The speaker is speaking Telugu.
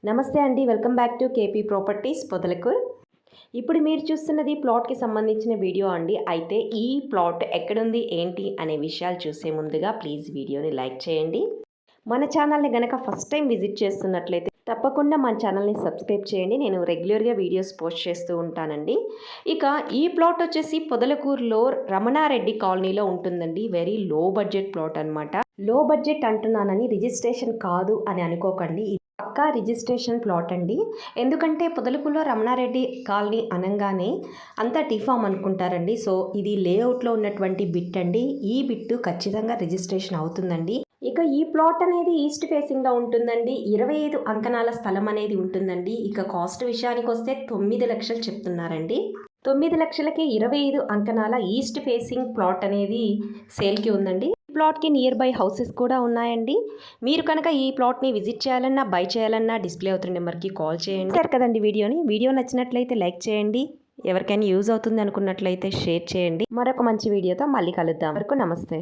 నమస్తే అండి, welcome back to KP properties Podalakur. ఇప్పుడు మీరు చూస్తున్నది ప్లాట్కి సంబంధించిన వీడియో అండి. అయితే ఈ ప్లాట్ ఎక్కడుంది ఏంటి అనే విషయాలు చూసే ముందుగా ప్లీజ్ వీడియోని లైక్ చేయండి. మన ఛానల్ని గనక ఫస్ట్ టైం విజిట్ చేస్తున్నట్లయితే తప్పకుండా మన ఛానల్ని సబ్స్క్రైబ్ చేయండి. నేను రెగ్యులర్గా వీడియోస్ పోస్ట్ చేస్తూ ఉంటానండి. ఇక ఈ ప్లాట్ వచ్చేసి పొదలకూరులో రమణారెడ్డి కాలనీలో ఉంటుందండి. వెరీ లో బడ్జెట్ ప్లాట్ అనమాట. లో బడ్జెట్ అంటున్నానని రిజిస్ట్రేషన్ కాదు అని అనుకోకండి. పక్కా రిజిస్ట్రేషన్ ప్లాట్ అండి. ఎందుకంటే పొదలకూరులో రమణారెడ్డి కాలనీ అనగానే అంతా టీఫామ్ అనుకుంటారండి. సో ఇది లేఅవుట్లో ఉన్నటువంటి బిట్ అండి. ఈ బిట్టు ఖచ్చితంగా రిజిస్ట్రేషన్ అవుతుందండి. ఇక ఈ ప్లాట్ అనేది ఈస్ట్ ఫేసింగ్లో ఉంటుందండి. 25 అంకణాల స్థలం అనేది ఉంటుందండి. ఇక కాస్ట్ విషయానికి వస్తే 9 లక్షలు చెప్తున్నారండి. 9 లక్షలకి 25 అంకణాల ఈస్ట్ ఫేసింగ్ ప్లాట్ అనేది సేల్కి ఉందండి. ప్లాట్కి నియర్ బై హౌసెస్ కూడా ఉన్నాయండి. మీరు కనుక ఈ ప్లాట్ని విజిట్ చేయాలన్నా బై చేయాలన్నా డిస్ప్లే అవుతున్న నెంబర్కి కాల్ చేయండి. సరే కదండి, వీడియో నచ్చినట్లయితే లైక్ చేయండి. ఎవరికైనా యూజ్ అవుతుంది అనుకున్నట్లయితే షేర్ చేయండి. మరొక మంచి వీడియోతో మళ్ళీ కలుద్దాం. వరకు నమస్తే.